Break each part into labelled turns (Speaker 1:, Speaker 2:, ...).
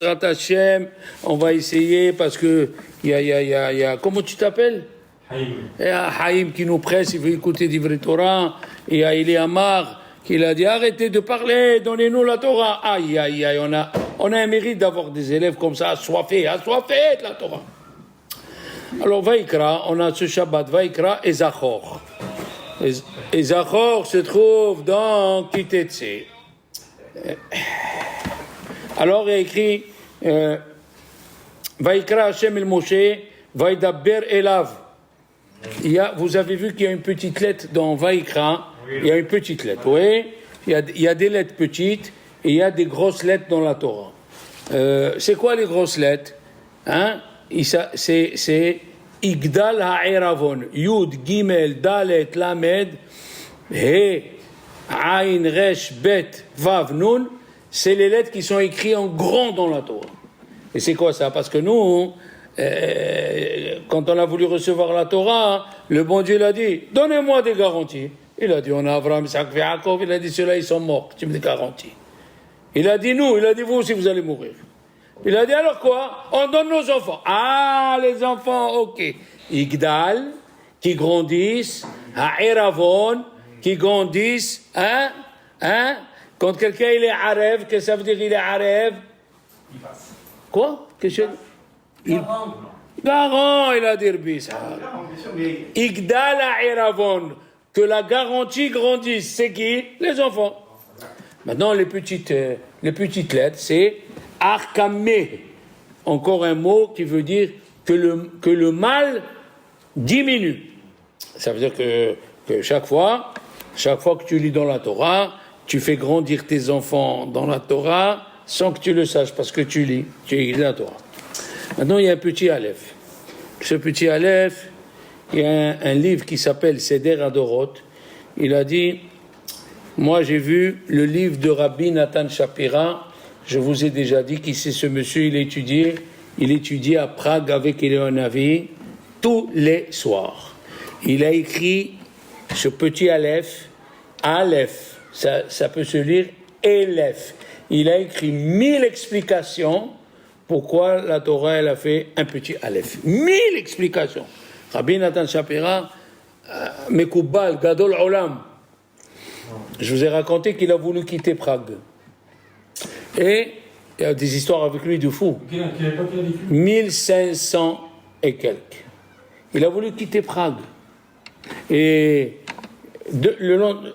Speaker 1: Hashem, on va essayer parce que il y a comment tu t'appelles? Il y a Haïm qui nous presse, il veut écouter d'Ivry Torah. Et il y a Eli Amar qui a dit arrêtez de parler, donnez-nous la Torah. Aïe, aïe, aïe, on a un mérite d'avoir des élèves comme ça, assoiffés de la Torah. Alors Vaïkra, on a ce Shabbat, Vaïkra et Zachor. Et Zachor se trouve dans Kitetse. Alors il y a écrit Vaïkra Hashem el Moshe, Vaïdaber Elav. Vous avez vu qu'il y a une petite lettre dans Vaïkra, il y a une petite lettre, oui. Il y a des lettres petites et il y a des grosses lettres dans la Torah. C'est quoi les grosses lettres? C'est Igdal Ha'eravon, Yud, Gimel, Dalet, Lamed, He, Ain, Resh, Bet, Vav, Nun. C'est les lettres qui sont écrites en grand dans la Torah. Et c'est quoi ça? Parce que nous, quand on a voulu recevoir la Torah, le bon Dieu l'a dit, donnez-moi des garanties. Il a dit, on a Abraham, Isaac, Yaakov, il a dit, ceux-là, ils sont morts, tu me dis garanties. Il a dit, nous, il a dit, vous aussi, vous allez mourir. Il a dit, alors quoi? On donne nos enfants. Ah, les enfants, ok. Igdal, qui grandissent, Ha'eravon, qui grandissent, Quand quelqu'un il est Arev, qu'est-ce que ça veut dire il est Arev?
Speaker 2: Il passe.
Speaker 1: Quoi? Qu'est-ce que Garant, il a dit Bissa. Igdal Ha'eravon, que la garantie grandisse, c'est qui? Les enfants. Maintenant, les petites lettres, c'est Arkamé. Encore un mot qui veut dire que le mal diminue. Ça veut dire que chaque fois que tu lis dans la Torah, tu fais grandir tes enfants dans la Torah sans que tu le saches, parce que tu lis la Torah. Maintenant, il y a un petit Aleph. Ce petit Aleph, il y a un livre qui s'appelle Seder Adorot. Il a dit, moi j'ai vu le livre de Rabbi Nathan Shapira, je vous ai déjà dit qui c'est ce monsieur, il étudiait à Prague avec Eliyahu Navi tous les soirs. Il a écrit ce petit Aleph, ça peut se lire Elef. Il a écrit 1000 explications pourquoi la Torah elle a fait un petit Aleph. 1000 explications. Rabbi Nathan Shapira, Mekubal, Gadol Olam. Je vous ai raconté qu'il a voulu quitter Prague. Et il y a des histoires avec lui de fou. 1500 et quelques. Il a voulu quitter Prague. Et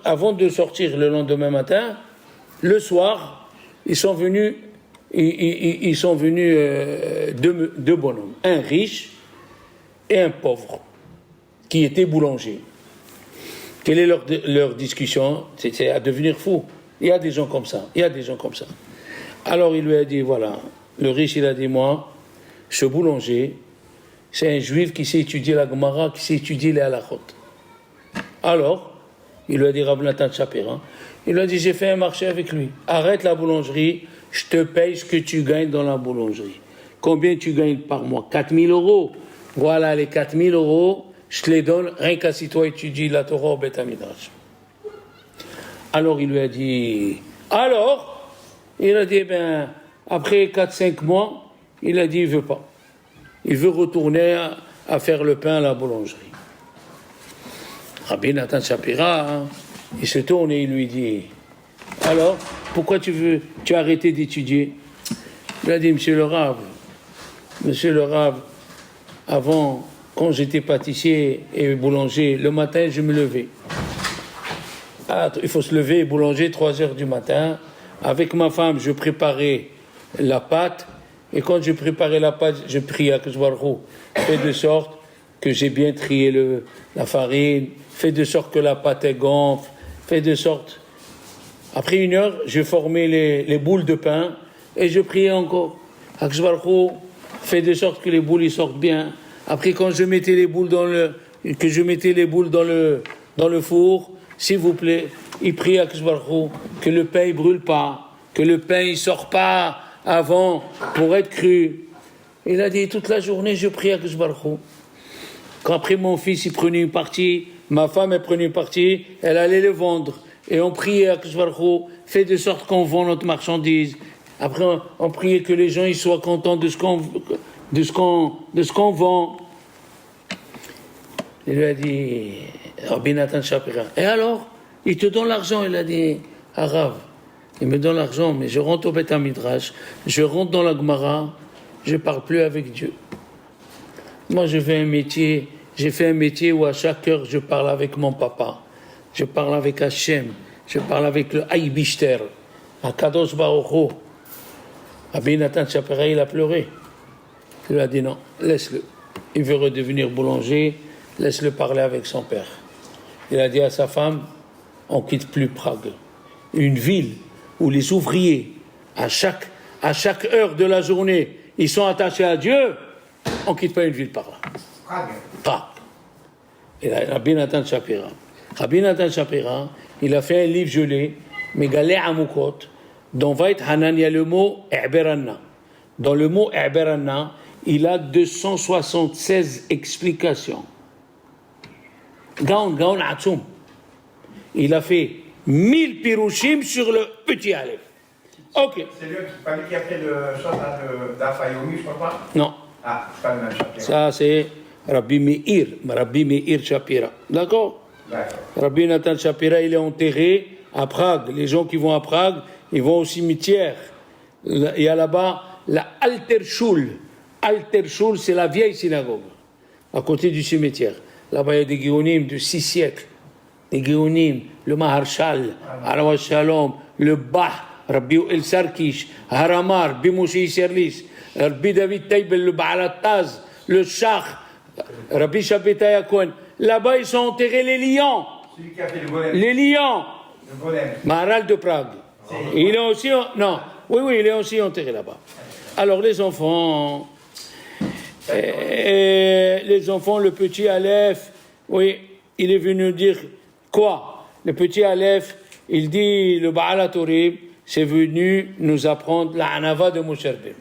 Speaker 1: avant de sortir le lendemain matin, le soir, ils sont venus deux bonhommes, un riche et un pauvre, qui étaient boulangers. Quelle est leur discussion? C'est à devenir fou. Il y a des gens comme ça. Alors il lui a dit, voilà, le riche il a dit, moi, ce boulanger, c'est un juif qui sait étudier la Gemara, qui sait étudier les halachot. Alors, il lui a dit, Rabbi Nathan Shapira, il lui a dit, j'ai fait un marché avec lui. Arrête la boulangerie, je te paye ce que tu gagnes dans la boulangerie. Combien tu gagnes par mois? 4000 €. Voilà, les 4000 €, je te les donne, rien qu'à si toi étudies la Torah au Beth Midrash. Alors, il lui a dit, après 4-5 mois, il a dit, il veut pas. Il veut retourner à faire le pain à la boulangerie. Rabbi Nathan Shapira, il se tourne et il lui dit, alors, pourquoi tu as arrêté d'étudier? Il a dit, Monsieur le Rav, avant, quand j'étais pâtissier et boulanger, le matin, je me levais. Il faut se lever et boulanger 3 heures du matin. Avec ma femme, je préparais la pâte. Et quand je préparais la pâte, je priais à Kishbarou. Fais de sorte que j'ai bien trié la farine. Fais de sorte que la pâte est gonfle. Fais de sorte. Après 1 heure, je formais les boules de pain. Et je priais encore. À Kishbarou, fais de sorte que les boules ils sortent bien. Après, quand je mettais les boules dans le four, s'il vous plaît, il prie à Kishbarou que le pain ne brûle pas, que le pain ne sort pas avant pour être cru. Il a dit, toute la journée, je prie à Kishbarou. Quand après mon fils, il prenait une partie, ma femme, elle prenait une partie, elle allait le vendre. Et on priait à Kishbarou, fais de sorte qu'on vend notre marchandise. Après, on priait que les gens ils soient contents de ce qu'on vend. Il lui a dit, Rabbi Nathan Shapira, et alors, il te donne l'argent. Il a dit, Arav, il me donne l'argent, mais je rentre au Beth Midrash, je rentre dans la Gemara, je ne parle plus avec Dieu. Moi, j'ai fait un métier où à chaque heure, je parle avec mon papa, je parle avec Hachem, je parle avec le Haïbishter, à Kadosh Baruch Hu. Rabbi Nathan Shapira, il a pleuré. Il lui a dit non, laisse-le. Il veut redevenir boulanger, laisse-le parler avec son père. Il a dit à sa femme, on ne quitte plus Prague. Une ville où les ouvriers, à chaque heure de la journée, ils sont attachés à Dieu, on ne quitte pas une ville par là. Prague. Et Rabbi Nathan Shapira. Rabbi Nathan Shapira, il a fait un livre gelé, Megalé Amukot, dans Vait Hanan, il y a le mot I'beranna. Dans le mot I'beranna, il a 276 explications. Gaon Atsoum. Il a fait 1000 pirouchim sur le petit Aleph. Ok.
Speaker 2: C'est lui qui a fait le chant d'Afayomi, je crois pas.
Speaker 1: Non.
Speaker 2: Ah, c'est pas le même Shapira.
Speaker 1: Ça, c'est Rabbi Meir Shapira. D'accord?
Speaker 2: D'accord.
Speaker 1: Rabbi Nathan Shapira, il est enterré à Prague. Les gens qui vont à Prague, ils vont au cimetière. Il y a là-bas la Alterschule. Alterschule, c'est la vieille synagogue, à côté du cimetière. Là-bas, il y a des Géonim de 6 siècles. Des Géonim, le Maharshal, Arawa Shalom, le Bah, Rabbi El Sarkish, Haramar, Rabbi Moshe Serlis, Rabbi David Taibel, le Baalataz, le Shach, Rabbi Shabbat Cohen. Là-bas, ils sont enterrés les lions.
Speaker 2: Celui qui a fait le golem.
Speaker 1: Les lions.
Speaker 2: Le golem.
Speaker 1: Maharal de Prague. Et il est aussi... Non, oui, il est aussi enterré là-bas. Alors, les enfants, le petit Aleph, oui, il est venu dire quoi? Le petit Aleph, il dit, le Baal HaTorib, c'est venu nous apprendre la Hanava de Moshe Rabbeinu.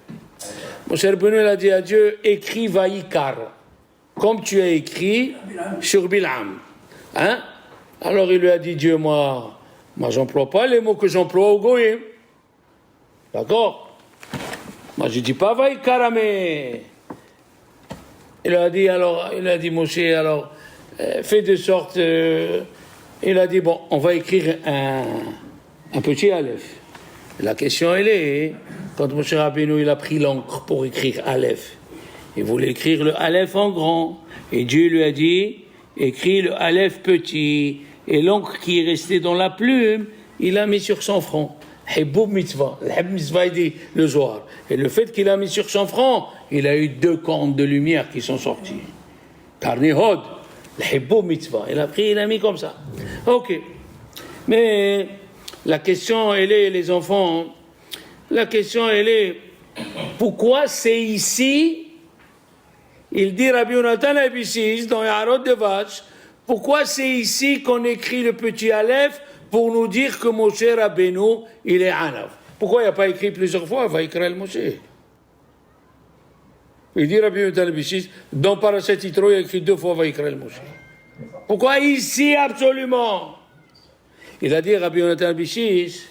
Speaker 1: Moshe Rabbeinu, il a dit à Dieu, écris Vaïkar, comme tu as écrit sur Bil'am. Hein? Alors il lui a dit, Dieu, moi j'emploie pas les mots que j'emploie au Goïm. D'accord? Moi je dis pas Vaïkar, mais... Il a dit Moshe, alors, fais de sorte... il a dit, bon, on va écrire un petit Aleph. La question, elle est, quand Moshe Rabbeinu, il a pris l'encre pour écrire Aleph, il voulait écrire le Aleph en grand. Et Dieu lui a dit, écris le Aleph petit. Et l'encre qui est restée dans la plume, il l'a mis sur son front. Hiboub mitzvah. Le Hib mitzvah, il dit le Zohar. Et le fait qu'il a mis sur son front, il a eu 2 cornes de lumière qui sont sorties. Karnihod, le Hiboub mitzvah. Il a pris, il a mis comme ça. Ok. Mais la question, elle est, les enfants, la question, elle est, pourquoi c'est ici? Il dit Rabbi Yonatan Abisis dans Yaharot de Vache, pourquoi c'est ici qu'on écrit le petit Aleph pour nous dire que Moshe Rabbeinu, il est Anav? Pourquoi il n'y a pas écrit plusieurs fois Vaïkra el-Moshe? Il dit Rabbi Yonatan Abisis, dans Parashat Yitro, il a écrit 2 fois Vaïkra el-Moshe. Pourquoi ici absolument? Il a dit Rabbi Yonatan Abisis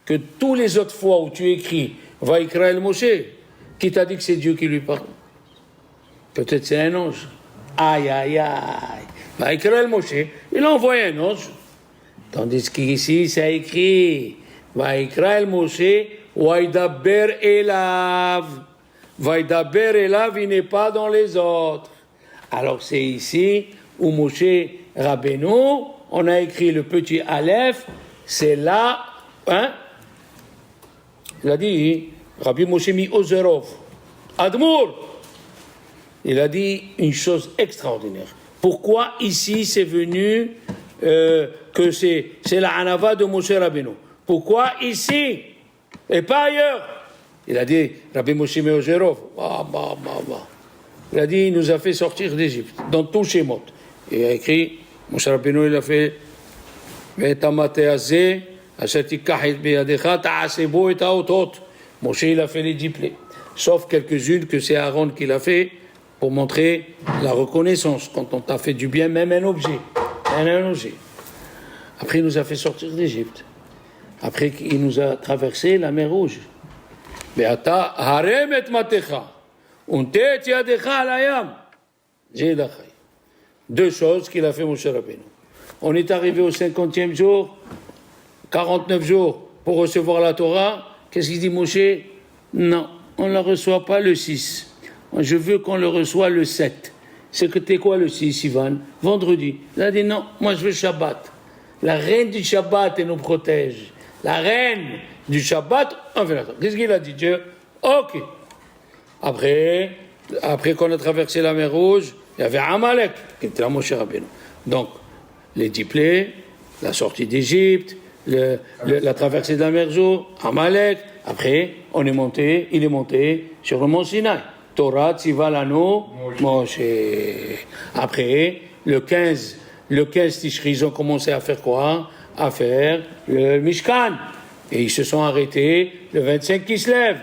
Speaker 1: que tous les autres fois où tu écris Vaïkra el-Moshe, qui t'a dit que c'est Dieu qui lui parle? Peut-être c'est un ange. Aïe, aïe, aïe. Vaïkra el-Moshe, il a envoyé un ange. Tandis qu'ici, c'est écrit Vaïkra el-Moshe, Vaïdaber elav. Vaïdaber elav, il n'est pas dans les autres. Alors c'est ici où Moshe Rabbeinu, on a écrit le petit Aleph, c'est là, hein? Il a dit, Rabbi Moshe mi Ozerov, Admour. Il a dit une chose extraordinaire. Pourquoi ici c'est venu que c'est la Hanava de Moshe Rabbeinu? Pourquoi ici et pas ailleurs? Il a dit, Rabbi Moshe Meogerov, il a dit, il nous a fait sortir d'Égypte, dans tout Shemot. Il a écrit, Moshe Rabbeinu, il a fait, Moshe, il a fait les 10 plaies. Sauf quelques-unes que c'est Aaron qui l'a fait, pour montrer la reconnaissance, quand on t'a fait du bien, même un objet. Après, il nous a fait sortir d'Égypte. Après, il nous a traversé la mer Rouge. ואתה הרם את מטך, ונטה את ידך על הים. J'ai la chaye. Deux choses qu'il a fait Moshe Rabbeinu. On est arrivé au 50e jour, 49 jours pour recevoir la Torah. Qu'est-ce qu'il dit Moshe? Non, on ne la reçoit pas le 6. Je veux qu'on le reçoive le 7. C'était quoi le 6, Ivan? Vendredi. Il a dit non, moi je veux Shabbat. La reine du Shabbat, elle nous protège. La reine du Shabbat, on fait la Torah. Qu'est-ce qu'il a dit Dieu? Ok. Après qu'on a traversé la mer Rouge, il y avait Amalek, qui était là Moshe Rabbeinu. Donc, les 10 plaies, la sortie d'Égypte, la traversée de la mer Rouge, Amalek. Après, il est monté sur le mont Sinaï. Torah, Tziva Lanu, Moshe. Après, le 15 Tishri, ils ont commencé à faire quoi? À faire le Mishkan. Et ils se sont arrêtés le 25 qui se lève.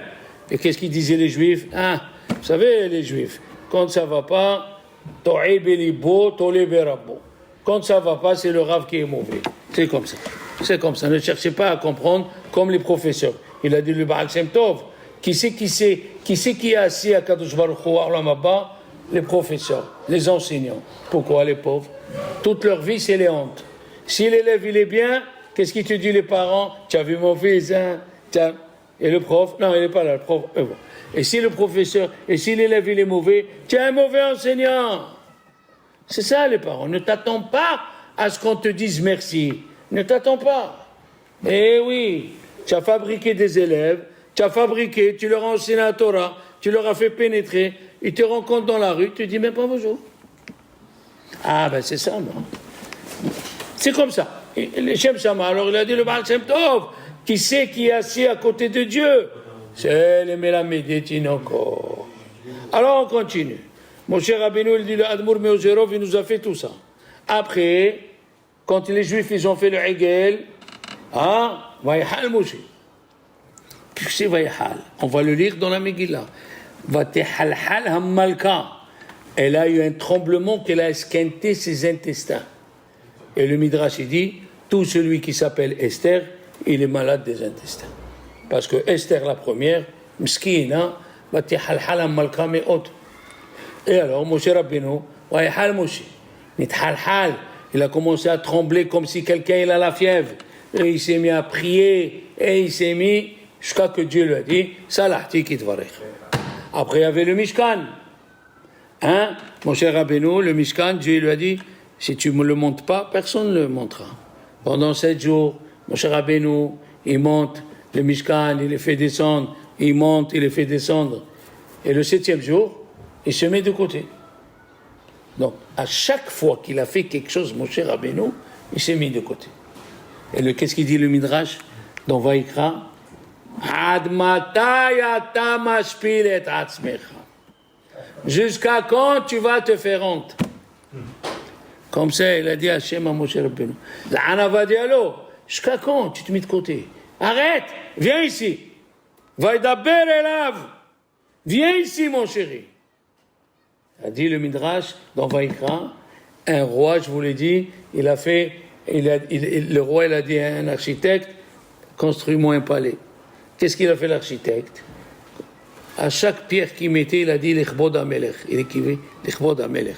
Speaker 1: Et qu'est-ce qu'ils disaient les Juifs? Vous savez, les Juifs, quand ça va pas, To'ib elibo, toleb erabo. Quand ça va pas, c'est le Rav qui est mauvais. C'est comme ça. C'est comme ça. Ne cherchez pas à comprendre comme les professeurs. Il a dit le Baal Shem Tov. Qui c'est qui est assis à Kadosh Baruch Hu, Olam Haba? Les professeurs, les enseignants. Pourquoi les pauvres? Toute leur vie, c'est les hontes. Si l'élève, il est bien, qu'est-ce qu'il te dit les parents? Tu as vu mon fils, hein? Et le prof? Non, il n'est pas là, le prof. Et si le professeur, et si l'élève, il est mauvais, tu es un mauvais enseignant. C'est ça, les parents. Ne t'attends pas à ce qu'on te dise merci. Ne t'attends pas. Eh oui, tu as fabriqué des élèves, tu leur as enseigné la Torah, tu leur as fait pénétrer, ils te rencontrent dans la rue, tu dis même pas bonjour. Ah ben c'est ça, non? C'est comme ça. Et le Shem Shama, alors il a dit le Baal Shem Tov, qui sait qui est assis à côté de Dieu? C'est le Melamed Tinoko. Alors on continue. Moshe Rabbeinu, il dit le Admour Meozerov, il nous a fait tout ça. Après, quand les Juifs ils ont fait le Hegel, Vayhal Moshe. Qu'est-ce que c'est Vayhal? On va le lire dans la Megillah. Vatehalhal Hammalka. Elle a eu un tremblement qu'elle a esquinté ses intestins. Et le Midrash il dit, tout celui qui s'appelle Esther, il est malade des intestins. Parce que Esther la première, Mskina, Vatehalhal Hammalka me'ot. Et alors, Moshe Rabbeinu, Vayhal Moshe. Nithalhal. Il a commencé à trembler comme si quelqu'un il a la fièvre. Et il s'est mis à prier. Et il s'est mis, jusqu'à que Dieu lui a dit, Salahti kitvarech. Après, il y avait le Mishkan. Mon cher Rabbeinu, le Mishkan, Dieu lui a dit, si tu ne me le montres pas, personne ne le montrera. Pendant 7 jours, mon cher Rabbeinu, il monte le Mishkan, il les fait descendre, il monte, il les fait descendre. Et le 7e jour, il se met de côté. Donc, à chaque fois qu'il a fait quelque chose, mon cher Rabbeinu, il s'est mis de côté. Et qu'est-ce qu'il dit le Midrash dans Vaïkra? Ad matai ata mashpil et atzmecha. Jusqu'à quand tu vas te faire honte? Comme ça, il a dit à Hachem à Moshe Rabbeinu. L'anava dit allô, jusqu'à quand tu te mets de côté? Arrête, viens ici. Vaïdaber elav. Viens ici, mon chéri. A dit le Midrash dans Vaïkra, un roi, je vous l'ai dit, le roi il a dit à un architecte, construis-moi un palais. Qu'est-ce qu'il a fait l'architecte? À chaque pierre qu'il mettait, il a dit l'Ichbod HaMelech. Il écrivait l'Ichbod HaMelech.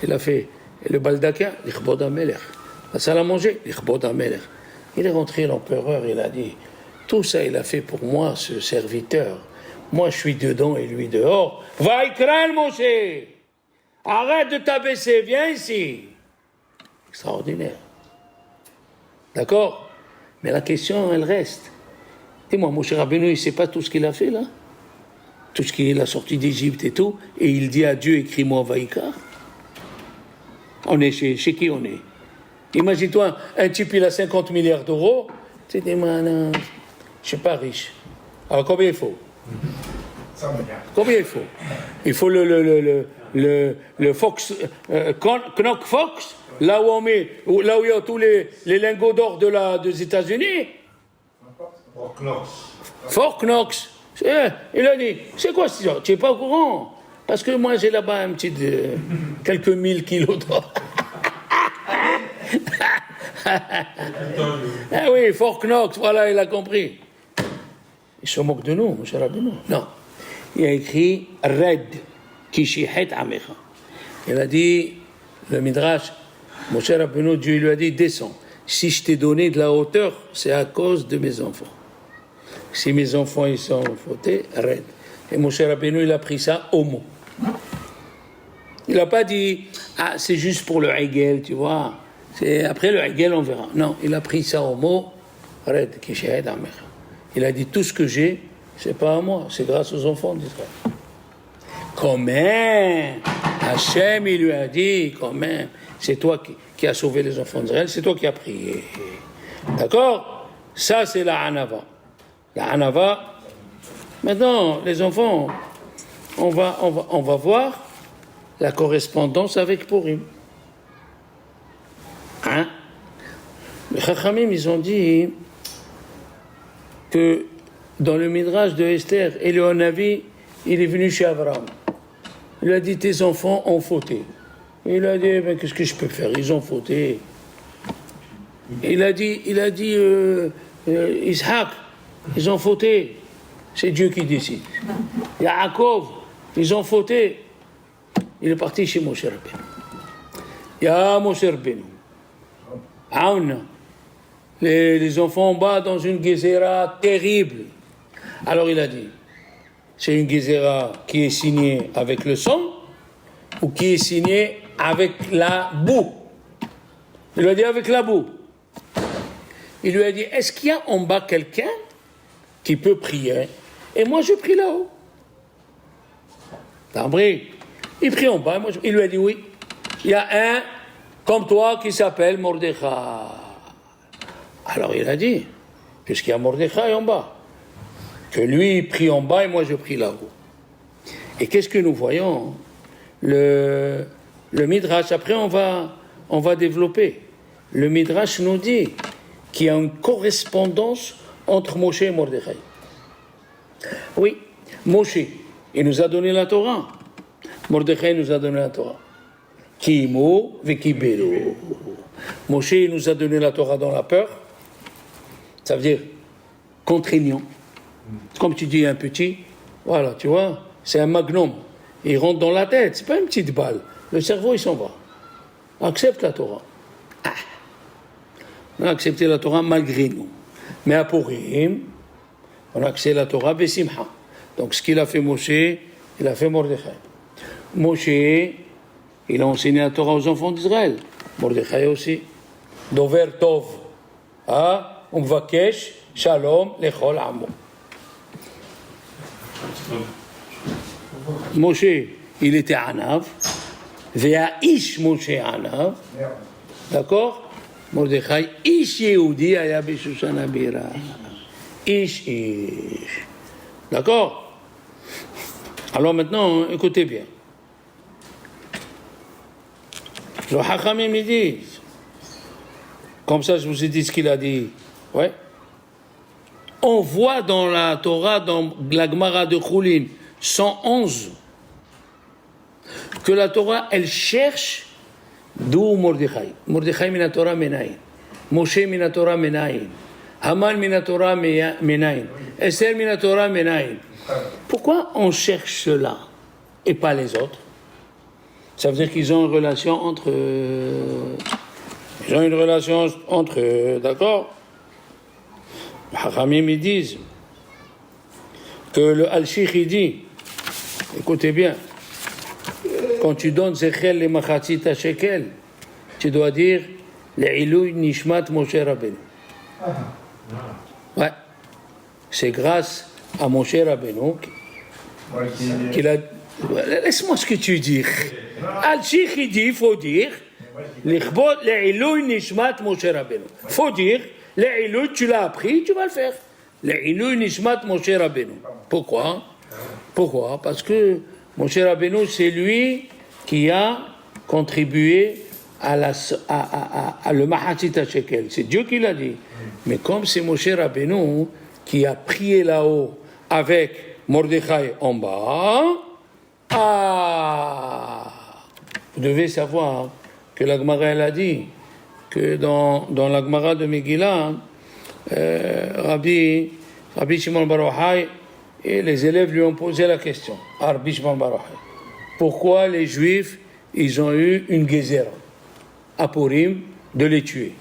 Speaker 1: Il a fait le baldaquin, l'Ichbod HaMelech. La salle à manger, l'Ichbod HaMelech. Il est rentré l'empereur, il a dit, tout ça il a fait pour moi, ce serviteur. Moi je suis dedans et lui dehors. Vaïkral Moshe! Arrête de t'abaisser, viens ici. Extraordinaire. D'accord? Mais la question, elle reste. Dis-moi, Moshe Rabbeinu, il ne sait pas tout ce qu'il a fait là? Tout ce qu'il a sorti d'Égypte et tout, et il dit à Dieu, écris-moi Vaïkar. On est chez qui on est? Imagine-toi, un type, il a 50 milliards d'euros, tu dis, je ne suis pas riche. Alors combien il faut?
Speaker 2: 100 milliards.
Speaker 1: Combien il faut? Il faut le Fox, Knock Fox, là où il y a tous les lingots d'or des États-Unis. Fort Knox. Il a dit, c'est quoi ça? Tu n'es pas au courant? Parce que moi j'ai là-bas un petit quelques 1000 kilos d'or. Ah oui, Fort Knox, voilà, il a compris. Il se moque de nous, Moshe Rabbeinu. Non. Il a écrit Red, Kishihet Amecha. Il a dit, le Midrash, Moshe Rabbeinu, Dieu lui a dit, descends. Si je t'ai donné de la hauteur, c'est à cause de mes enfants. Si mes enfants ils sont fautés, Red. Et Moshe Rabbeinu, il a pris ça au mot. Il n'a pas dit, ah, c'est juste pour le Hegel, tu vois. Après le Hegel, on verra. Non, il a pris ça au mot, Red, Kishihet Amecha. Il a dit, tout ce que j'ai, c'est pas à moi, c'est grâce aux enfants d'Israël. Quand même, Hachem, il lui a dit, quand même, c'est toi qui as sauvé les enfants d'Israël, c'est toi qui as prié. D'accord? Ça, c'est la Hanava. La Hanava. Maintenant, les enfants, on va voir la correspondance avec Purim. Hein? Les Chachamim, ils ont dit que dans le Midrash de Esther, Éléonavi, il est venu chez Abraham. Il lui a dit, tes enfants ont fauté. Il a dit, ben, qu'est-ce que je peux faire? Ils ont fauté. Il a dit, Ishaq, ils ont fauté. C'est Dieu qui décide. Yaakov, ils ont fauté. Il est parti chez Moshe Rabbeinu. Ya Moshe Rabbeinu. Aouna. Les enfants en bas dans une gézéra terrible. Alors il a dit, c'est une gézéra qui est signée avec le sang ou qui est signée avec la boue? Il lui a dit avec la boue. Il lui a dit, est-ce qu'il y a en bas quelqu'un qui peut prier? Et moi je prie là-haut. T'as compris? Il prie en bas, il lui a dit oui. Il y a un comme toi qui s'appelle Mordechai. Alors il a dit, puisqu'il y a Mordechai en bas, que lui il prie en bas et moi je prie là-haut. Et qu'est-ce que nous voyons? Le Midrash, après on va développer. Le Midrash nous dit qu'il y a une correspondance entre Moshe et Mordechai. Oui, Moshe, il nous a donné la Torah. Mordechai nous a donné la Torah. Kimo vekibelo. Moshe il nous a donné la Torah dans la peur. Ça veut dire contraignant. Comme tu dis un petit, voilà, tu vois, c'est un magnum. Il rentre dans la tête, c'est pas une petite balle. Le cerveau, il s'en va. Accepte la Torah. Ah. On a accepté la Torah malgré nous. Mais à Purim, on a accepté la Torah besimha. Donc ce qu'il a fait Moshe, il a fait Mordechai. Moshe, il a enseigné la Torah aux enfants d'Israël. Mordechai aussi. Dover tov. Ah, umvakesh shalom lechol amo. Moshe, il était Anav. Vea ish Moshe Anav. D'accord? Mordechai, ish Yehudi aya b'Shushana bira. Ish. D'accord? Alors maintenant, écoutez bien. Le Hachamim, il dit, comme ça je vous ai dit ce qu'il a dit, ouais. On voit dans la Torah, dans la Gemara de Choulin, 111, que la Torah, elle cherche d'où Mordechai. Mordechai mina Torah menaïn. Moshe mina Torah menaïn. Haman mina Torah menaïn. Esther mina Torah menaïn. Pourquoi on cherche cela et pas les autres? Ça veut dire qu'ils ont une relation entre eux. Ils ont une relation entre eux, d'accord? Les Hachamim, ils disent que le Al-Shikh, il dit, écoutez bien, quand tu donnes Zechel les Machatzit à Shekel, tu dois dire le Ilouy Nishmat Moshe Rabbeinu. Ouais. C'est grâce à Moshe Rabbeinu qu'il a. Laisse-moi ce que tu dis. Al-Shikh, il dit, il faut dire l'Ichbot le Ilouy Nishmat Moshe Rabbeinu. Il faut dire le Ilouy, tu l'as appris, tu vas le faire. Le Ilouy Nishmat Moshe Rabbeinu. Pourquoi? Parce que Moshe Rabbeinu, c'est lui qui a contribué à le Mahatzit HaShekel. C'est Dieu qui l'a dit. Mais comme c'est Moshe Rabbeinu qui a prié là-haut avec Mordechai en bas, vous devez savoir que la Gemara, elle a dit que dans la Gemara de Megillah, Rabbi Rabbi Shimon Bar Yochai, et les élèves lui ont posé la question. Rabbi Shimon Bar Yochai, pourquoi les Juifs, ils ont eu une Gezerah à Purim de les tuer?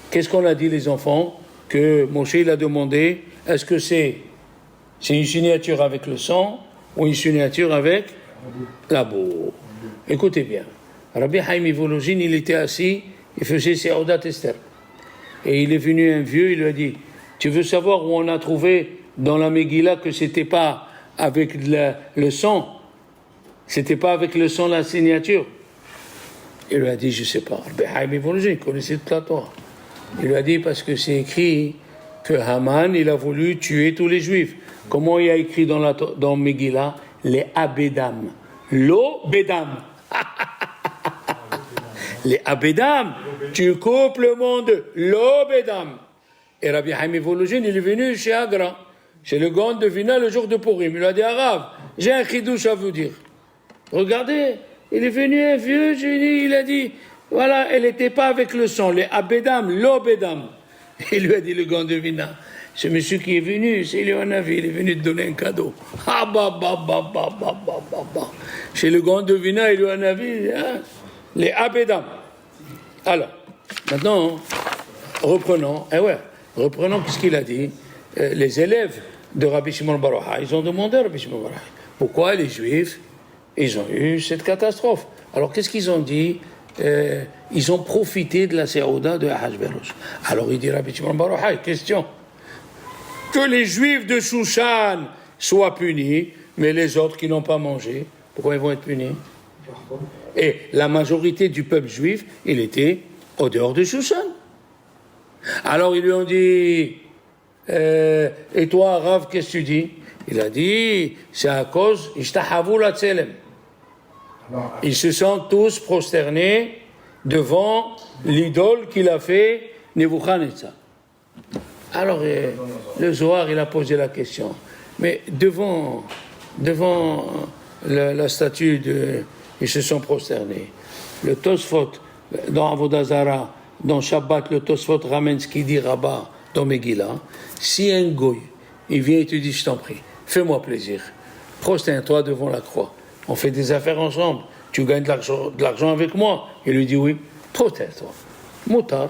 Speaker 1: Qu'est-ce qu'on a dit les enfants? Que Moshe il a demandé, est-ce que c'est une signature avec le sang ou une signature avec la boue? Écoutez bien, Rabbi Haïm Volozhin, il était assis, il faisait ses Audat Esther. Et il est venu un vieux, il lui a dit, tu veux savoir où on a trouvé dans la Megillah que c'était pas avec le sang, c'était pas avec le sang la signature? Il lui a dit, je sais pas. Rabbi Haïm Volozhin, il connaissait toute la Torah. Il lui a dit, parce que c'est écrit que Haman, il a voulu tuer tous les Juifs. Comment il y a écrit dans Megillah? Les Abedam. Lo Bedam. Les Abedam. Tu coupes le monde. Lo Bedam. Et Rabbi Haïm Volozhin, il est venu chez Agra, chez le Gaon de Vina le jour de Purim. Il a dit, Arabe, j'ai un chidouche à vous dire. Regardez, il est venu un vieux, il a dit, voilà, elle n'était pas avec le sang, les Abedam, l'Obedam. Il lui a dit le Gaon de Vina, ce monsieur qui est venu, c'est Léonavi, il est venu te donner un cadeau. Ah bah. Chez le Gaon de Vina, il lui a dit, hein, les Abedam. Alors, maintenant, reprenons ce qu'il a dit. Les élèves de Rabbi Shimon Bar Yochai, ils ont demandé à Rabbi Shimon Bar Yochai, pourquoi les Juifs, ils ont eu cette catastrophe? Alors, qu'est-ce qu'ils ont dit? Ils ont profité de la Séouda de Ahasverosh. Alors il dit Rabbi Shimon Bar Yochai, question, que les Juifs de Shushan soient punis, mais les autres qui n'ont pas mangé, pourquoi ils vont être punis? Et la majorité du peuple juif, il était au dehors de Shushan. Alors ils lui ont dit, et toi Rav, qu'est-ce que tu dis? Il a dit, c'est à cause Ishtahavu la Tselem. Ils se sont tous prosternés devant l'idole qu'il a fait Nebuchadnezzar. Alors le Zohar, il a posé la question, mais devant la statue ils se sont prosternés. Le Tosfot dans Avodah Zarah, dans Shabbat, le Tosfot ramène ce qu'il dit Rabbah dans Megillah. Si un goy, il vient et te dit, je t'en prie, fais-moi plaisir, prosterne-toi devant la croix. On fait des affaires ensemble. Tu gagnes de l'argent avec moi. Il lui dit oui. Prosterne-toi. Moutard.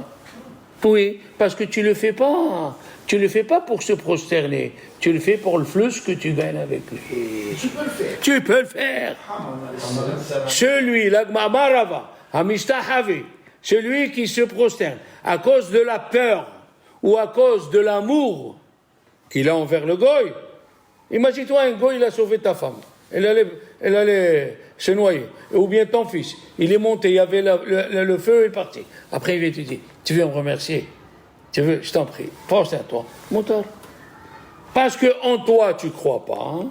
Speaker 1: Oui, parce que tu le fais pas. Tu le fais pas pour se prosterner. Tu le fais pour le flux que tu gagnes avec lui. Tu peux le faire. Celui, l'agmamarava, amishtahavi, celui qui se prosterne à cause de la peur ou à cause de l'amour qu'il a envers le goy. Imagine-toi un goy, il a sauvé ta femme. Elle allait se noyer. Ou bien ton fils. Il est monté, il y avait le feu, il est parti. Après, il vient te dire, tu veux me remercier? Tu veux, je t'en prie, prosterne-toi. Moutard. Parce que en toi, tu ne crois pas. Hein?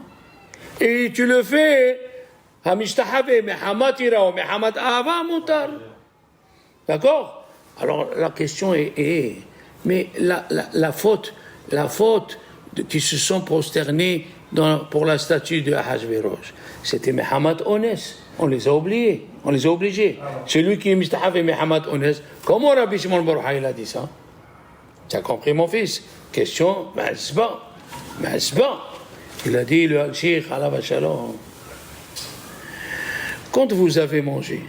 Speaker 1: Et tu le fais. D'accord? Alors, la question est mais la faute qui se sont prosternés pour la statue de Ahasverosh, c'était Mehamad Ones. On les a oubliés, on les a obligés. Celui qui est Mistahaf et Mehamad Ones, comment Rabbi Shimon Bar Yochai a dit ça? Tu as compris, mon fils? Question, Mazba. Il a dit, le Al-Shir, Alav Shalom. Quand vous avez mangé,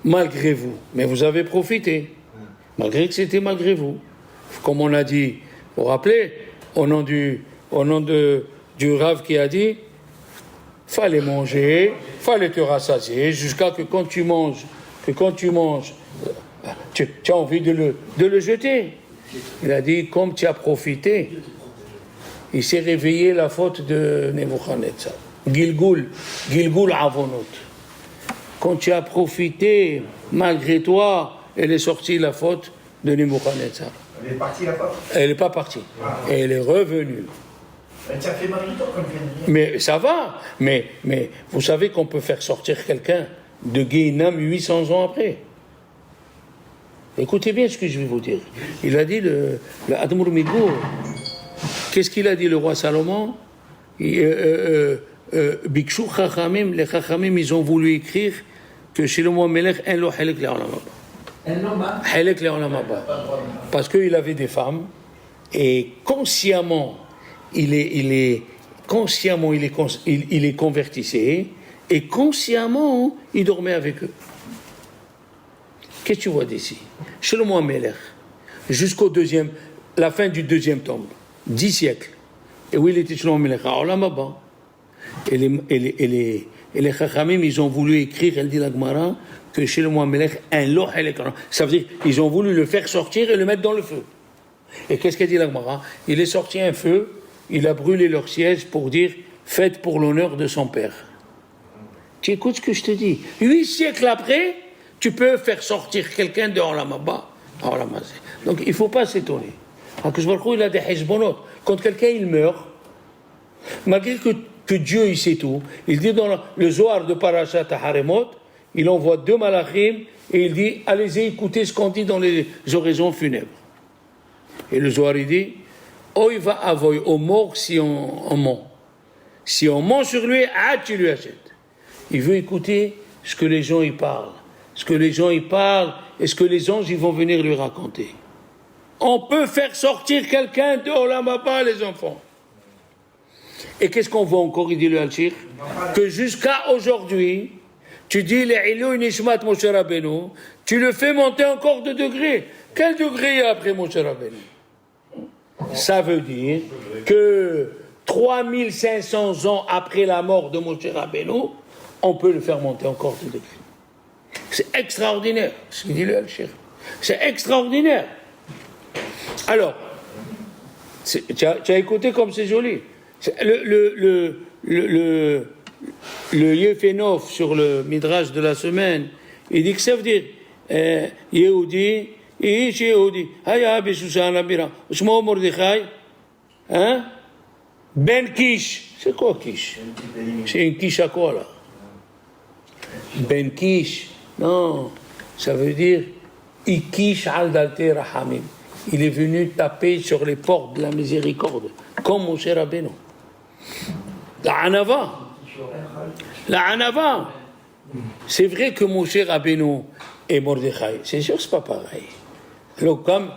Speaker 1: malgré vous, mais vous avez profité, malgré que c'était malgré vous, comme on a dit, vous vous rappelez, au nom du Rav qui a dit, fallait manger, fallait te rassasier, jusqu'à que quand tu manges, tu as envie de le jeter. Il a dit, comme tu as profité, il s'est réveillé la faute de Nebuchadnezzar. Gilgul Avonot. Quand tu as profité, malgré toi, elle est sortie la faute de Nebuchadnezzar.
Speaker 2: Elle est partie la faute?
Speaker 1: Elle n'est pas partie. Et elle est revenue.
Speaker 2: Ça fait mal du temps comme
Speaker 1: Mais ça va. Mais vous savez qu'on peut faire sortir quelqu'un de Guéhinam 800 ans après. Écoutez bien ce que je vais vous dire. Il a dit le Admour Migour. Qu'est-ce qu'il a dit le roi Salomon? Bikshu Chachamim, les Chachamim, ils ont voulu écrire que Shlomo Melech en lo halek le'olam haba. Halek le'olam haba. Parce qu'il avait des femmes et consciemment consciemment, il les convertissait, et consciemment, il dormait avec eux. Qu'est-ce que tu vois d'ici? Shlomo HaMelech, jusqu'au la fin du 2e tome, 10 siècles. Et où il était Shlomo HaMelech? À Olam Haba. Et les Chachamim, ils ont voulu écrire, elle dit la Gemara, que Shlomo HaMelech, un loh el-Ekran. Ça veut dire qu'ils ont voulu le faire sortir et le mettre dans le feu. Et qu'est-ce qu'a dit la Gemara? Il est sorti un feu, il a brûlé leur siège pour dire « Faites pour l'honneur de son père ». Tu écoutes ce que je te dis. 8 siècles après, tu peux faire sortir quelqu'un de Olam Haba à Olam Hazé. Donc il ne faut pas s'étonner. Akadosh Baruch Hu, il a des hezbonot. Quand quelqu'un il meurt, malgré que Dieu il sait tout, il dit dans le Zohar de Parashat Haremot, il envoie 2 malachim et il dit allez écoutez ce qu'on dit dans les oraisons funèbres. Et le Zohar il dit Oy va avoy au mort si on ment. Si on ment sur lui, tu lui achètes. Il veut écouter ce que les gens y parlent. Ce que les gens y parlent et ce que les anges ils vont venir lui raconter. On peut faire sortir quelqu'un de Olam Haba, les enfants. Et qu'est-ce qu'on voit encore, il dit le Al-Shir? Que jusqu'à aujourd'hui, tu dis les Ilou Nishmat Moshe Rabbeinu, tu le fais monter encore de degrés. Quel degré il y a après Moshe Rabbeinu? Ça veut dire que 3500 ans après la mort de Moshe Rabbeinu, on peut le faire monter encore de degrés. C'est extraordinaire, ce qu'il dit le Al-Shir. C'est extraordinaire. Alors, tu as écouté comme c'est joli. Le Yefenov sur le Midrash de la semaine, il dit que ça veut dire Yehudi, Ish Yehudi, Haya Beshushan Labira, Shmo Mordechai, hein? Ben Kish. C'est quoi Kish? C'est une quiche à quoi là? Ben Kish. Non, ça veut dire Ikish al Dalte Rahamim. Il est venu taper sur les portes de la miséricorde, comme Moshe Rabbeinu. La Anava. C'est vrai que Moshe Rabbeinu et Mordechai, c'est sûr que c'est pas pareil. L'Okam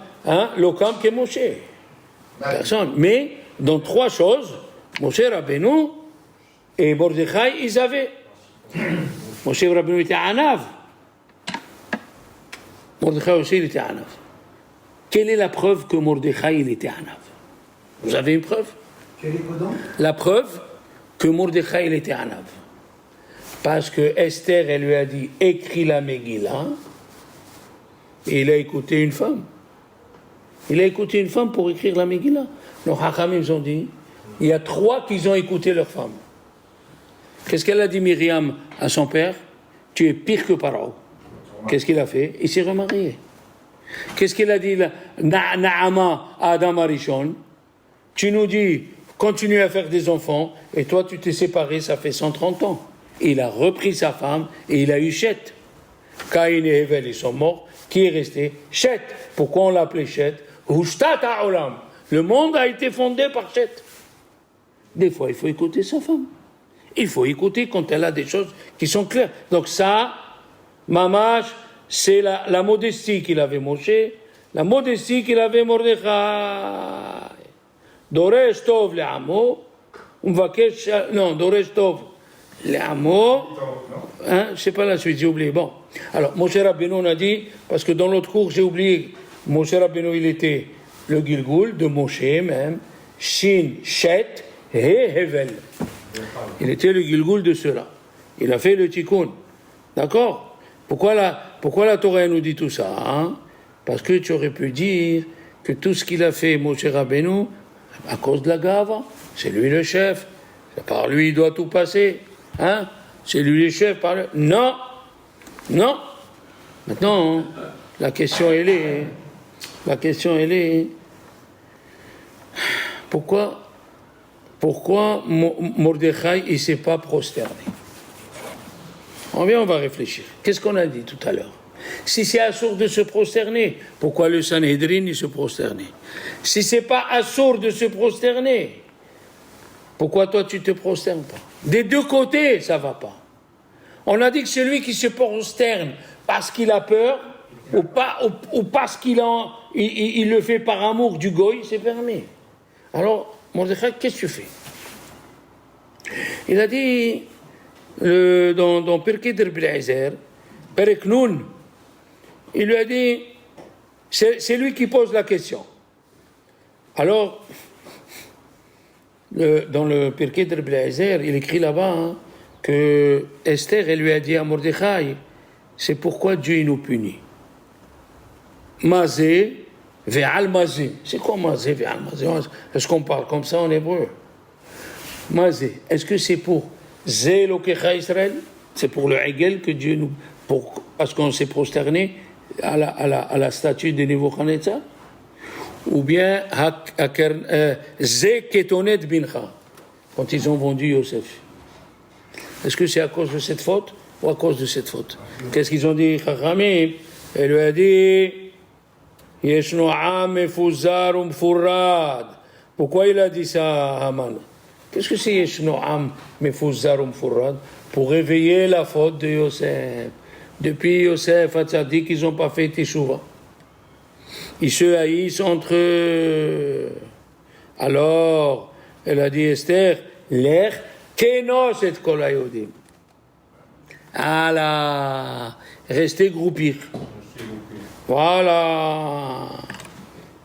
Speaker 1: que Moshe. Personne. Mais dans 3 choses, Moshe Rabbeinu et Mordechai, ils avaient. Moshe Rabbeinu était Anav. Mordechai aussi, il était Anav. Quelle est la preuve que Mordechai, il était Anav? Vous avez une preuve? La preuve que Mordechai, il était Anav. Parce que Esther, elle lui a dit, écris la Megillah, et il a écouté une femme. Il a écouté une femme pour écrire la Megillah. Les Hachamim ont dit, il y a 3 qui ont écouté leur femme. Qu'est-ce qu'elle a dit Myriam à son père? Tu es pire que Paro. Qu'est-ce qu'il a fait? Il s'est remarié. Qu'est-ce qu'il a dit Naama à Adam Arishon? Tu nous dis, continue à faire des enfants, et toi tu t'es séparé, ça fait 130 ans. Il a repris sa femme, et il a eu Chet. Caïn et Hevel, ils sont morts. Qui est resté? Chet. Pourquoi on l'appelait Chet? Hushtat ha'olam. Le monde a été fondé par Chet. Des fois, il faut écouter sa femme. Il faut écouter quand elle a des choses qui sont claires. Donc ça, Mamash, c'est la modestie qu'il avait Moshe, la modestie qu'il avait Mordechai. Doresh tov le'amo, umvakesh, non, Doresh tov le'amo, hein, je sais pas la suite, j'ai oublié. Bon, alors Moshe Rabbeinu on a dit, parce que dans l'autre cours j'ai oublié, Moshe Rabbeinu il était le Gilgul de Moshe même, Shin, Shet, He, Hevel. Il était le Gilgul de cela. Il a fait le Tikkun. D'accord? Pourquoi la Torah nous dit tout ça, hein? Parce que tu aurais pu dire que tout ce qu'il a fait Moshe Rabbeinu, à cause de la gava, c'est lui le chef, par lui il doit tout passer, hein? C'est lui le chef, par lui. Non, non. Maintenant, la question elle est, pourquoi Mordechai il s'est pas prosterné? On va réfléchir. Qu'est-ce qu'on a dit tout à l'heure? Si c'est assourd de se prosterner, pourquoi le Sanhédrin il se prosternait? Si c'est pas assourd de se prosterner, pourquoi toi tu te prosternes pas? Des deux côtés, ça va pas. On a dit que celui qui se prosterne parce qu'il a peur ou parce qu'il le fait par amour du goy, c'est permis. Alors, Mordechai, qu'est-ce que tu fais? Il a dit, dans Pirkei de Rabbi Eliezer, Perek Nun, il lui a dit, c'est lui qui pose la question. Alors, dans le Pirkei de Rabbi Eliezer, il écrit là-bas que Esther, elle lui a dit à Mordechai, c'est pourquoi Dieu nous punit. Mazé, ve'al mazé. C'est quoi mazé, ve'al mazé? Est-ce qu'on parle comme ça en hébreu? Mazé, est-ce que c'est pour Zé Lokecha Israël? C'est pour le Hegel que Dieu nous... parce qu'on s'est prosterné à la statue de Nebuchadnezzar? Ou bien Zé Ketonet Bincha, quand ils ont vendu Yosef? Est-ce que c'est à cause de cette faute ou à cause de cette faute? Qu'est-ce qu'ils ont dit, Chachamim? Elle lui a dit, Yeshno Am Mefuzar Umfurad. Pourquoi il a dit ça à Haman? Qu'est-ce que c'est Yeshno Am Mefuzar Umfurad? Pour réveiller la faute de Yosef. Depuis Yosef, Hatzadik, ils n'ont pas fait Teshuvah. Ils se haïssent entre eux. Alors, elle a dit, Esther, l'ech kenos et kol hayodim. Allah, restez groupir. Voilà.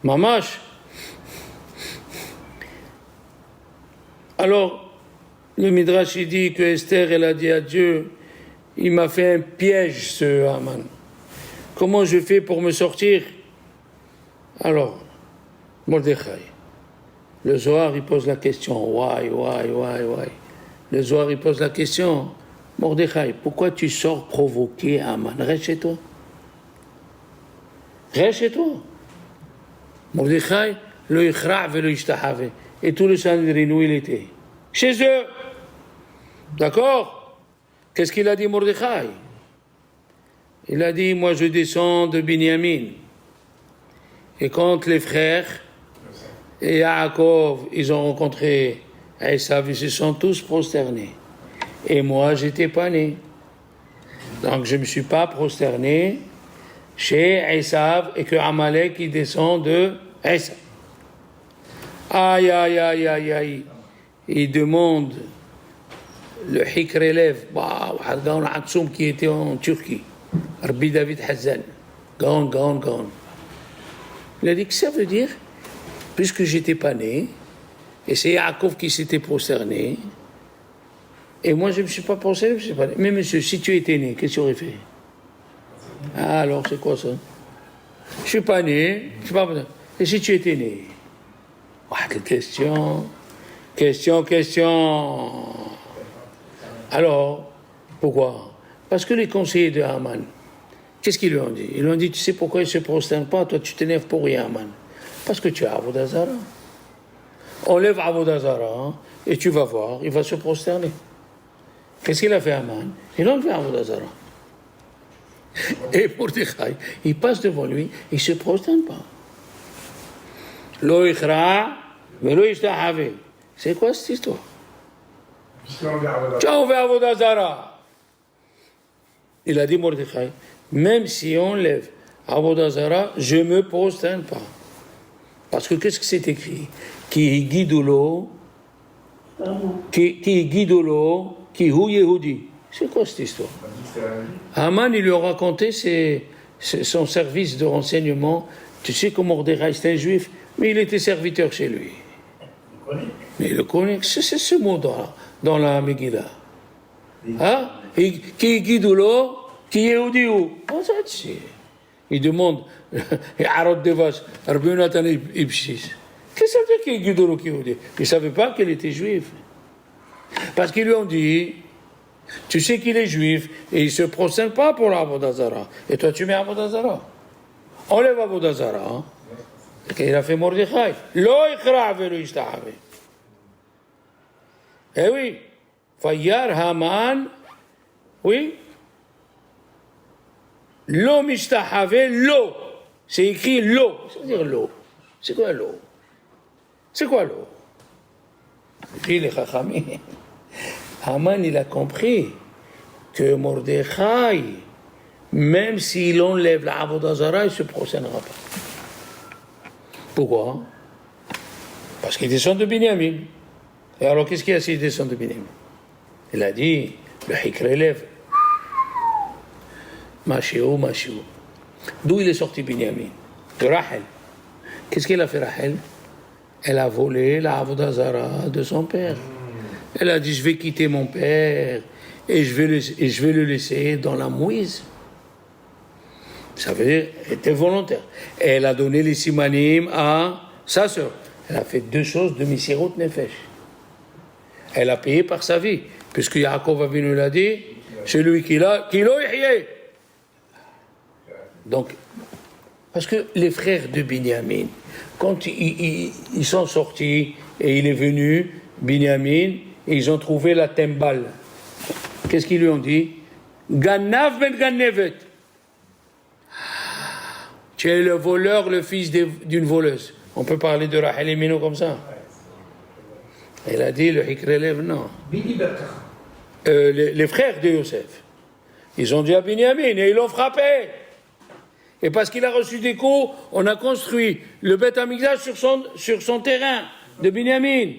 Speaker 1: Mamash. Alors, le Midrash il dit que Esther, elle a dit à Dieu, il m'a fait un piège, ce Haman. Comment je fais pour me sortir? Alors, Mordechai, le Zohar, il pose la question, why? Le Zohar, il pose la question, Mordechai, pourquoi tu sors provoquer Haman? Reste chez toi. Reste chez toi. Mordechai, le ikhra' ve le ishtahave. Et tout le Sanhedrin, où il était? Chez eux. D'accord? Qu'est-ce qu'il a dit, Mordechai? Il a dit, moi je descends de Binyamin. Et quand les frères et Yaakov, ils ont rencontré Esav, ils se sont tous prosternés. Et moi, j'étais pas né. Donc, je ne me suis pas prosterné chez Esav et que Amalek, il descend de Esav. Aïe. Il demande le Hikrelev, Gaon Atsoum qui était en Turquie, Rabbi David Hazan. Gaon. Il a dit que ça veut dire, puisque j'étais pas né, et c'est Yaakov qui s'était prosterné, et moi je ne me suis pas prosterné, je ne suis pas né. Mais monsieur, si tu étais né, qu'est-ce que tu aurais fait? Ah alors, c'est quoi ça? Je ne suis pas né, je suis pas... Et si tu étais né? Question. Alors, pourquoi? Parce que les conseillers de Haman, qu'est-ce qu'ils lui ont dit? Ils lui ont dit, tu sais pourquoi il ne se prosterne pas? Toi, tu t'énerves pour rien, Haman. Parce que tu as Avodah Zara. Enlève Avodah Zara, et tu vas voir, il va se prosterner. Qu'est-ce qu'il a fait, Haman? Il a enlevé Avodah Zara. Et Mordechai, il passe devant lui, il ne se prosterne pas. Lo ikhra, mais lo ishtahave. C'est quoi cette histoire? Tu as enlevé Avodah Zara. Il a dit, Mordechai, même si on enlève Avodah Zara, je ne me prosterne pas. Parce que qu'est-ce que c'est écrit? Ki guidolo, ki hu Yehudi. C'est quoi cette histoire? Haman, il lui a raconté son service de renseignement. Tu sais que Mordechai, c'est un juif, mais il était serviteur chez lui. Mais il le connaît. C'est ce mot dans la Megillah. Hein? Qui guidolo, qui Yehudi ou? Il demande, Arod Devas, Arbunatan Ibshis. Qu'est-ce que ça veut dire qui guidolo, qui Yehudi? Il ne savait pas qu'elle était juive. Parce qu'ils lui ont dit, tu sais qu'il est juif et il ne se prosterne pas pour l'Avodah Zara. Et toi, tu mets Avodah Zara. Enlève Avodah Zara. Il a fait Mordechai. Lo ikhra' ve lo ishtahave. Eh oui. Fayar Haman. Oui. Lo mishtahave lo. C'est écrit lo. Ça veut dire lo. C'est quoi lo? C'est quoi lo? Puis les Chachamim. Haman, il a compris que Mordechai, même s'il enlève la Avodah Zara, il ne se prosternera pas. Pourquoi? Parce qu'il descend de Binyamin. Et alors, qu'est-ce qu'il y a s'il descend de Binyamin? Il a dit, le Hikr élève. Machéo. D'où il est sorti Binyamin? De Rachel. Qu'est-ce qu'elle a fait, Rachel? Elle a volé la Avodah Zara de son père. Elle a dit, je vais quitter mon père et je vais le laisser dans la mouise. Ça veut dire, elle était volontaire. Et elle a donné les simanim à sa sœur. Elle a fait deux choses de Misirut Nefesh. Elle a payé par sa vie, puisque Yaakov Avinu l'a dit, celui qui l'a ihye. Donc, parce que les frères de Binyamin, quand ils sont sortis et il est venu, Binyamin, et ils ont trouvé la tembale. Qu'est-ce qu'ils lui ont dit? Ganav ben Ganevet. Tu es le voleur, le fils d'une voleuse. On peut parler de Rachel et Mino comme ça. Elle a dit, le Hikr élève, non. Les frères de Yosef, ils ont dit à Binyamin et ils l'ont frappé. Et parce qu'il a reçu des coups, on a construit le Beth Amikdash sur son terrain de Binyamin.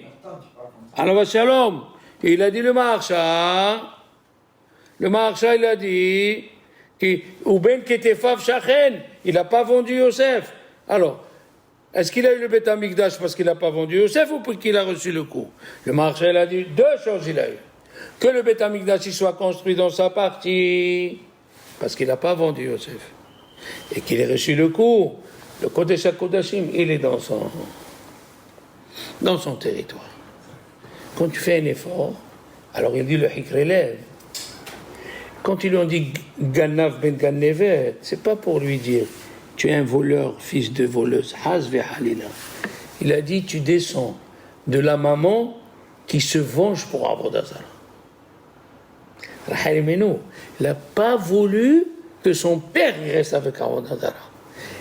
Speaker 1: Alors, Shalom. Et il a dit le Maharsha, il a dit, ou Ben Ketefav Shachen, il n'a pas vendu Yosef. Alors, est-ce qu'il a eu le Beth Amikdash parce qu'il n'a pas vendu Yosef ou parce qu'il a reçu le coup? Le Maharsha, il a dit deux choses, il a eu. Que le Beth Amikdash soit construit dans sa partie, parce qu'il n'a pas vendu Yosef. Et qu'il ait reçu le coup, le Kodesh HaKodashim, il est dans son territoire. Quand tu fais un effort, alors il dit le Hikr élève. Quand ils lui ont dit Ganav ben Ganevet, c'est pas pour lui dire tu es un voleur, fils de voleuse. Hazve Halila. Il a dit tu descends de la maman qui se venge pour Avodah Zara. Rachel Meno, il n'a pas voulu que son père reste avec Avodah Zara.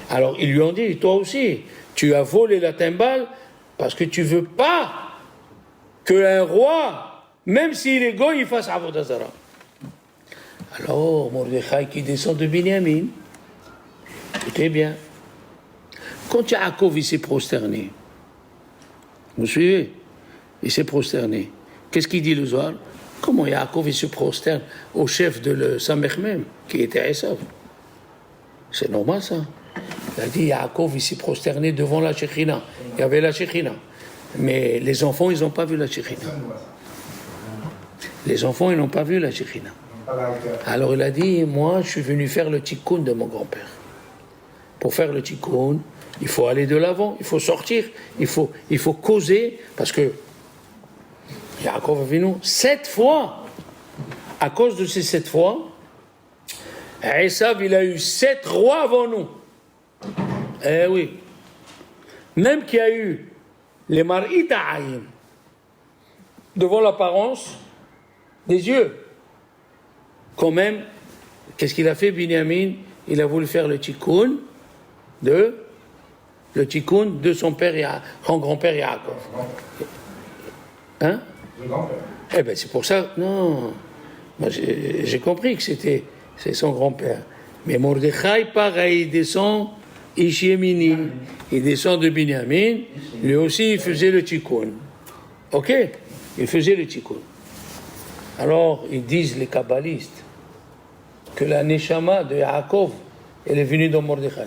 Speaker 1: Alors ils lui ont dit toi aussi, tu as volé la timbale parce que tu veux pas qu'un roi, même s'il est goy, il fasse Avodah Zara. Alors, Mordechai qui descend de Binyamin, écoutez bien, quand Yaakov il s'est prosterné, vous suivez? Il s'est prosterné. Qu'est-ce qu'il dit le soir? Comment Yaakov il se prosterne au chef de Samech même, qui était Esav? C'est normal ça. Il a dit Yaakov il s'est prosterné devant la Shekhinah. Il y avait la Shekhinah. Mais les enfants, ils n'ont pas vu la Shekhinah. Les enfants, ils n'ont pas vu la Shekhinah. Alors il a dit, moi, je suis venu faire le tikkun de mon grand-père. Pour faire le tikkun, il faut aller de l'avant, il faut sortir, il faut causer, parce que Yaakov Avinu, 7 fois, à cause de ces 7 fois, Esav, il a eu 7 rois avant nous. Eh oui. Même qu'il y a eu les mar'it ha'ayin, devant l'apparence des yeux. Quand même, qu'est-ce qu'il a fait, Binyamin? Il a voulu faire le tikkun de son père, son grand-père Yaakov. Hein?
Speaker 2: Le grand-père.
Speaker 1: Eh bien, c'est pour ça, non. Moi, j'ai compris que c'est son grand-père. Mais Mordechai, pareil, il descend Ish Yemini, il descend de Binyamin, lui aussi, il faisait le tikkun. Ok? Il faisait le tikkun. Alors, ils disent, les kabbalistes, que la Neshama de Yaakov, elle est venue dans Mordechai.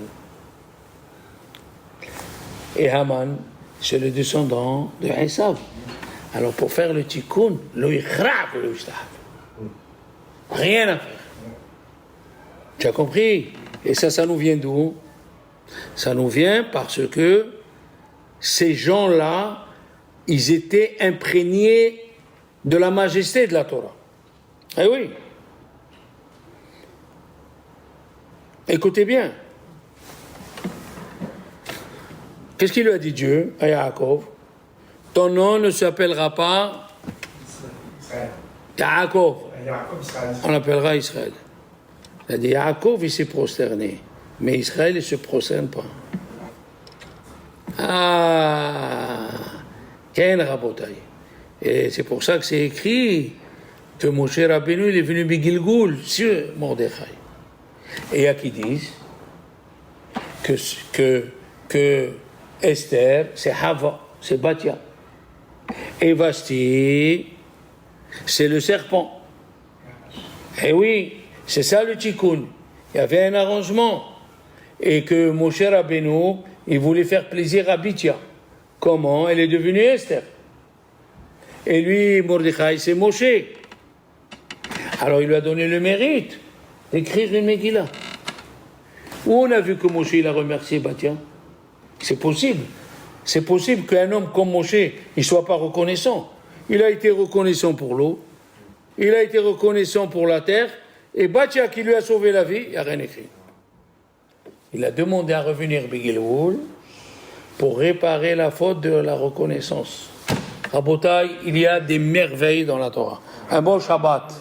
Speaker 1: Et Haman, c'est le descendant de Esav. Alors, pour faire le tikkun, lo yichrav, lo yishtahav. Rien à faire. Tu as compris? Et ça nous vient d'où? Ça nous vient parce que ces gens-là, ils étaient imprégnés de la majesté de la Torah. Eh oui. Écoutez bien. Qu'est-ce qu'il lui a dit Dieu à Yaakov? Ton nom ne s'appellera pas Yaakov. On l'appellera Israël. Il a dit Yaakov, il s'est prosterné. Mais Israël, il ne se prosterne pas. Ah, Ken Rabotai. Et c'est pour ça que c'est écrit que Moshe Rabbeinu, il est venu Bigilgoul sur Mordechai. Et il y a qui disent que Esther, c'est c'est Batia. Et Vasti, c'est le serpent. Et oui, c'est ça le tikkun. Il y avait un arrangement. Et que Moshe Rabbeinu, il voulait faire plaisir à Bitia. Comment? Elle est devenue Esther. Et lui, Mordechai, c'est Moshe. Alors il lui a donné le mérite d'écrire une Megillah. Où on a vu que Moshe il a remercié Batia? C'est possible. C'est possible qu'un homme comme Moshe, il ne soit pas reconnaissant. Il a été reconnaissant pour l'eau, il a été reconnaissant pour la terre, et Batia qui lui a sauvé la vie, il n'y a rien écrit. Il a demandé à revenir Bigilwoul pour réparer la faute de la reconnaissance. Rabotai, il y a des merveilles dans la Torah. Un bon Shabbat.